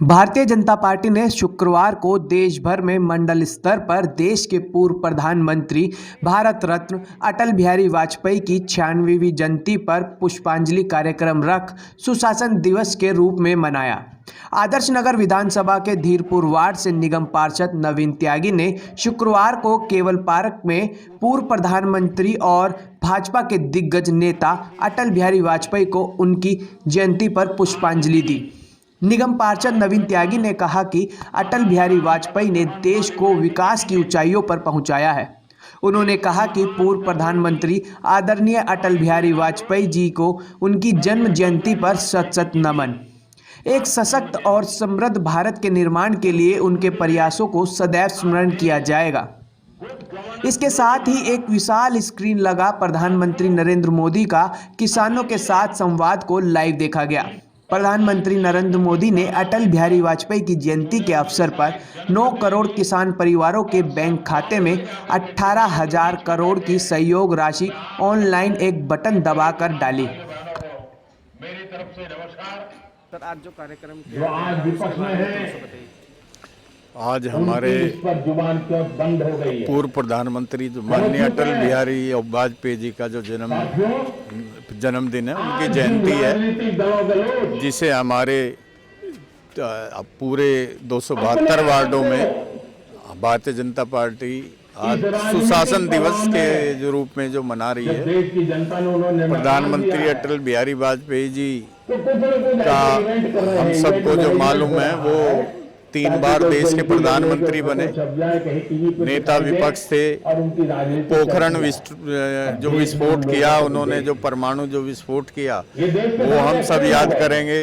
Bharatiya Janata party ने शुक्रवार को देश भर में मंडल स्तर पर देश के पूर्व प्रधानमंत्री भारत रत्न अटल बिहारी वाजपेयी की 96वीं जयंती पर पुष्पांजलि कार्यक्रम रख सुशासन दिवस के रूप में मनाया। आदर्श नगर विधानसभा के धीरपुर वार्ड से निगम पार्षद नवीन त्यागी ने शुक्रवार को केवल पार्क में पूर्व प्रधानमंत्री और भाजपा के दिग्गज नेता अटल बिहारी वाजपेयी को उनकी जयंती पर पुष्पांजलि दी। निगम पार्षद नवीन त्यागी ने कहा कि अटल बिहारी वाजपेयी ने देश को विकास की ऊंचाइयों पर पहुंचाया है। उन्होंने कहा कि पूर्व प्रधानमंत्री आदरणीय अटल बिहारी वाजपेयी जी को उनकी जन्म जयंती पर शत शत नमन। एक सशक्त और समृद्ध भारत के निर्माण के लिए उनके प्रयासों को सदैव स्मरण किया जाएगा। इसके साथ ही एक विशाल स्क्रीन लगा प्रधानमंत्री नरेंद्र मोदी का किसानों के साथ संवाद को लाइव देखा गया। प्रधानमंत्री नरेंद्र मोदी ने अटल बिहारी वाजपेयी की जयंती के अवसर पर 9 करोड़ किसान परिवारों के बैंक खाते में 18,000 करोड़ की सहयोग राशि ऑनलाइन एक बटन दबाकर डाली। मेरी तरफ से नमस्कार। सर, आज जो कार्यक्रम जो आज विपक्ष में है, आज हमारे बंद हो गई है। पूर्व प्रधानमंत्री जो माननीय अटल बिहारी वाजपेयी जी का जो जन्मदिन है, उनकी जयंती है, जिसे हमारे पूरे 272 वार्डों में भारतीय जनता पार्टी आज सुशासन दिवस के जो रूप में जो मना रही है। प्रधानमंत्री अटल बिहारी वाजपेयी जी का हम सबको जो मालूम है, वो 3 बार देश के प्रधानमंत्री बने, नेता विपक्ष थे। पोखरण जो विस्फोट किया उन्होंने, जो परमाणु जो विस्फोट किया, वो हम सब याद करेंगे।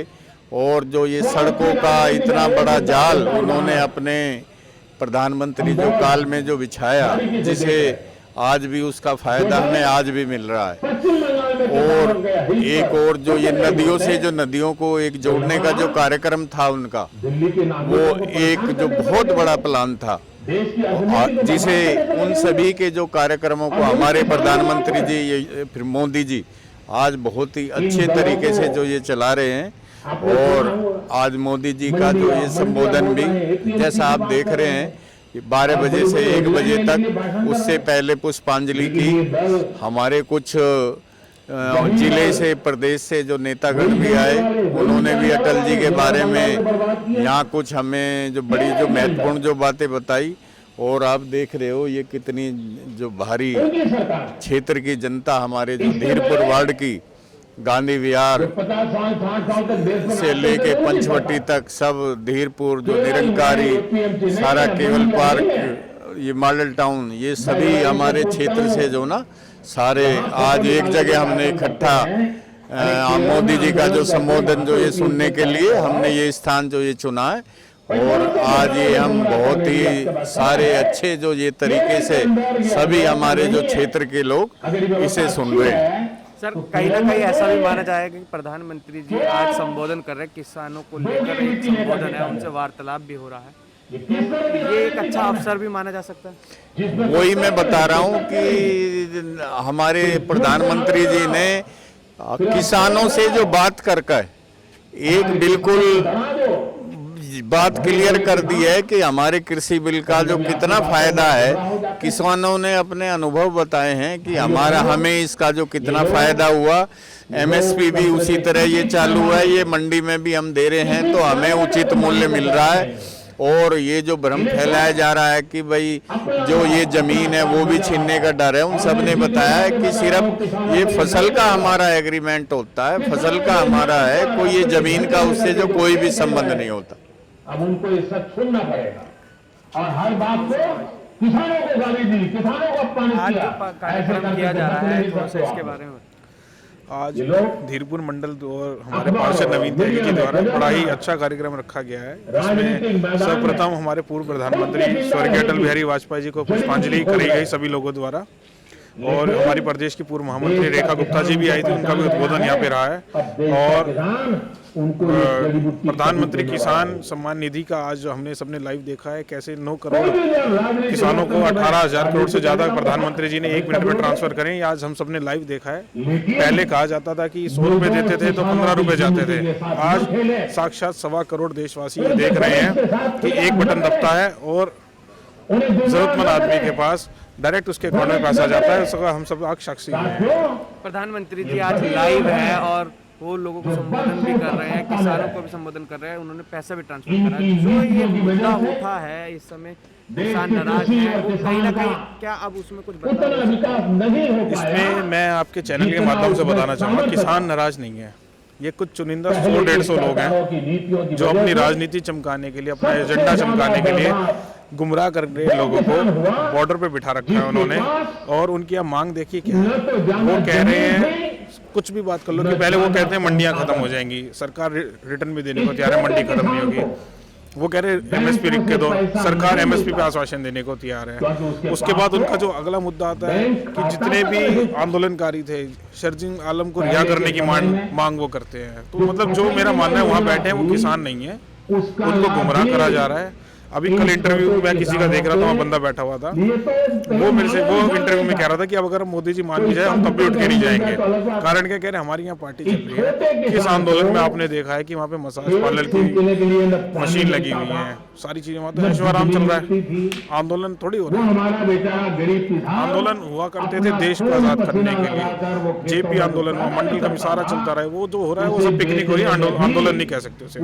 और जो ये सड़कों का इतना बड़ा जाल उन्होंने अपने प्रधानमंत्री जो काल में जो बिछाया, जिसे आज भी उसका फायदा हमें आज भी मिल रहा है। और एक और जो ये नदियों से जो नदियों को एक जोड़ने का जो कार्यक्रम था उनका, वो एक जो बहुत बड़ा प्लान था, जिसे उन सभी के जो कार्यक्रमों को हमारे प्रधानमंत्री जी फिर मोदी जी आज बहुत ही अच्छे तरीके से जो ये चला रहे हैं। और आज मोदी जी का जो ये संबोधन भी, जैसा आप देख रहे हैं, 12 बजे से 1 बजे तक, उससे पहले पुष्पांजलि की हमारे कुछ जिले से, प्रदेश से जो नेतागण भी आए, उन्होंने भी अटल जी के बारे में यहाँ कुछ हमें जो बड़ी जो महत्वपूर्ण जो बातें बताई। और आप देख रहे हो ये कितनी जो भारी क्षेत्र की जनता, हमारे जो धीरपुर वार्ड की गांधी विहार से लेके पंचवटी तक, सब धीरपुर जो निरंकारी, सारा केवल पार्क, ये मॉडल टाउन, ये सभी हमारे क्षेत्र से जो ना सारे आज एक जगह हमने इकट्ठा मोदी जी का जो संबोधन जो ये सुनने के लिए हमने ये स्थान जो ये चुना है। और आज ये हम बहुत ही सारे अच्छे जो ये तरीके से सभी हमारे जो क्षेत्र के लोग इसे सुन रहे हैं। सर, कहीं ना कहीं ऐसा भी माना जाएगा कि प्रधानमंत्री जी आज संबोधन कर रहे हैं, किसानों को लेकर एक संबोधन है, उनसे वार्तालाप भी हो रहा है, ये एक अच्छा अवसर भी माना जा सकता है। वही मैं बता रहा हूँ कि हमारे प्रधानमंत्री जी ने किसानों से जो बात करके एक बिल्कुल बात क्लियर कर दी है कि हमारे कृषि बिल का जो कितना फायदा है। किसानों ने अपने अनुभव बताए हैं कि हमें इसका जो कितना फायदा हुआ। एमएसपी भी उसी तरह ये चालू है, ये मंडी में भी हम दे रहे हैं, तो हमें उचित मूल्य मिल रहा है। और ये जो भ्रम फैलाया जा रहा है कि भाई जो ये जमीन है वो भी छीनने का डर है, उन सब ने बताया है कि सिर्फ ये फसल का हमारा एग्रीमेंट होता है, फसल का हमारा है, कोई ये जमीन का उससे जो कोई भी संबंध नहीं होता। अब उनको ये सच सुनना पड़ेगा और हर बात को किसानों को गाली दी, किसानों को अपमानित आज किया। जो कार्यक्रम किया जा रहा है, थोड़ा सा इसके बारे में। आज धीरपुर मंडल और हमारे पार्षद नवीन त्यागी जी द्वारा बड़ा ही अच्छा कार्यक्रम रखा गया है, जिसमें सर्वप्रथम हमारे पूर्व प्रधानमंत्री स्वर्गीय अटल बिहारी वाजपेयी जी को पुष्पांजलि करी गई सभी लोगों द्वारा। और हमारी प्रदेश की पूर्व महामंत्री रेखा गुप्ता जी भी आई थी, उनका भी उद्बोधन यहाँ पे रहा है। और प्रधानमंत्री किसान सम्मान निधि का आज जो हमने सबने लाइव देखा है, कैसे 9 करोड़ किसानों को 18,000 करोड़ से ज्यादा प्रधानमंत्री जी ने 1 मिनट में ट्रांसफर करें, ये आज हम सबने लाइव देखा है। पहले कहा जाता था कि 100 रुपए देते थे तो 15 रुपए जाते थे, आज साक्षात 1.25 करोड़ देशवासी ये देख रहे हैं कि एक बटन दबता है और जरूरतमंद आदमी के पास डायरेक्ट उसके अकाउंट में पैसा जाता है। उसका हम सब आज साक्षी हैं। प्रधानमंत्री जी आज लाइव है और वो लोगों को संबोधन भी कर रहे हैं, किसानों को भी संबोधन कर रहे हैं, उन्होंने पैसा भी ट्रांसफर करा है। जो ये मुद्दा उठा है इस समय, किसान नाराज है, वो कहीं ना कहीं क्या अब उसमें कुछ बदलाव? इसमें मैं आपके चैनल के माध्यम से बताना चाहूँगा, किसान नाराज नहीं है। ये कुछ चुनिंदा 100-150 लोग हैं जो अपनी राजनीति चमकाने के लिए, अपना एजेंडा चमकाने के लिए गुमराह कर रहे लोगों को बॉर्डर पे बिठा रखा है उन्होंने। और उनकी अब मांग देखिए क्या है, वो कह रहे हैं कुछ भी बात कर लो कि पहले वो कहते हैं मंडियां खत्म हो जाएंगी, सरकार रिटर्न भी देने को तैयार है, मंडी खत्म नहीं होगी। वो कह रहे एमएसपी लिख के दो, सरकार एमएसपी पे आश्वासन देने को तैयार है। उसके बाद उनका जो अगला मुद्दा आता है कि जितने भी आंदोलनकारी थे, शरजील आलम को रिहा करने की मांग वो करते हैं। तो मतलब जो मेरा मानना है, वहाँ बैठे हैं वो किसान नहीं है, उनको गुमराह करा जा रहा है। अभी कल इंटरव्यू मैं किसी का देख रहा था, वहाँ बंदा बैठा हुआ था, वो मेरे से वो इंटरव्यू में कह रहा था कि अब अगर मोदी जी मान भी जाए हम तब भी उठ के नहीं जाएंगे। कारण क्या कह रहे हैं, हमारी यहाँ पार्टी चल रही है। किस आंदोलन में आपने देखा है कि वहाँ पे मसाज पार्लर की मशीन लगी हुई है, सारी चीजें, वहाँ तो ऐशोआराम चल रहा है। आंदोलन थोड़ी हो रहा है, आंदोलन हुआ करते थे देश को आजाद करने के लिए। जेपी आंदोलन हुआ, मंडल का सारा चलता रहा है, वो जो हो रहा है वो सब पिकनिक हो रही है, आंदोलन नहीं कह सकते उसे।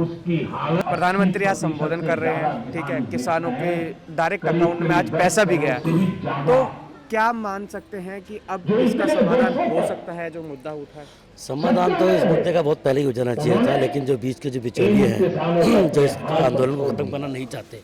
प्रधानमंत्री आज संबोधन कर रहे हैं, ठीक है, किसानों के डायरेक्ट अकाउंट में आज पैसा भी गया, तो क्या मान सकते हैं कि अब इसका समाधान हो सकता है जो मुद्दा उठा है? समाधान तो इस मुद्दे का बहुत पहले ही हो जाना चाहिए था, लेकिन जो बीच के जो बिचौलिए हैं जो इस आंदोलन को खत्म करना नहीं चाहते,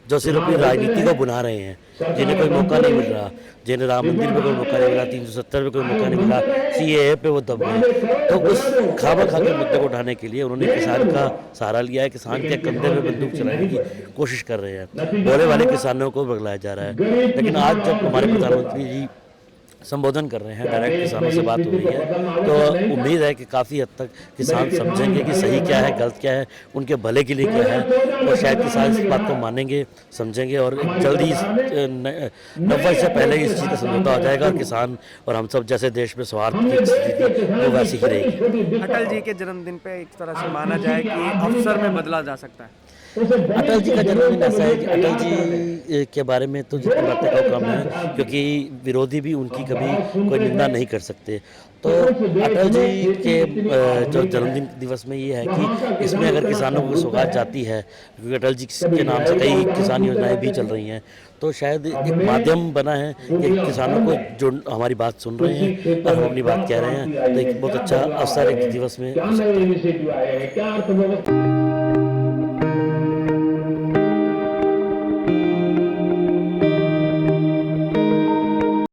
जो सिर्फ अपनी राजनीति को बुला रहे हैं, जिन्हें कोई मौका नहीं मिल रहा, जिन्हें राम मंदिर पे कोई मौका नहीं मिला, 370 पे कोई मौका नहीं मिला, CAA पे वो दब गए, तो उस खामखा के मुद्दे को उठाने के लिए उन्होंने किसान का सहारा लिया है। किसान के कंधे में बंदूक चलाने की कोशिश कर रहे हैं, भोले वाले किसानों को बगलाया जा रहा है। लेकिन आज जब हमारे प्रधानमंत्री जी संबोधन कर रहे हैं, डायरेक्ट किसानों से बात हो रही है, तो उम्मीद है कि काफ़ी हद तक किसान समझेंगे कि सही क्या है, गलत क्या है, उनके भले के लिए क्या है, और शायद किसान इस बात को मानेंगे, समझेंगे, और जल्द ही 90 से पहले इस चीज़ का समझौता हो जाएगा और किसान और हम सब जैसे देश में स्वार्थ की स्थिति वो वैसी ही रहेगी। अटल जी के जन्मदिन पे एक तरह से माना जाए कि अवसर में बदला जा सकता है। अटल जी का जन्मदिन ऐसा है कि अटल जी के बारे में तो जितनी बातें कहो कम है, क्योंकि विरोधी भी उनकी कभी कोई निंदा नहीं कर सकते। तो अटल जी के जो जन्मदिन दिवस में ये है कि इसमें अगर किसानों को सौगात जाती है, क्योंकि अटल जी के नाम से कई किसान योजनाएं भी चल रही हैं, तो शायद एक माध्यम बना है कि किसानों को जो हमारी बात सुन रहे हैं और हम अपनी बात कह रहे हैं, तो एक बहुत अच्छा अवसर एक दिवस में हो सकता है।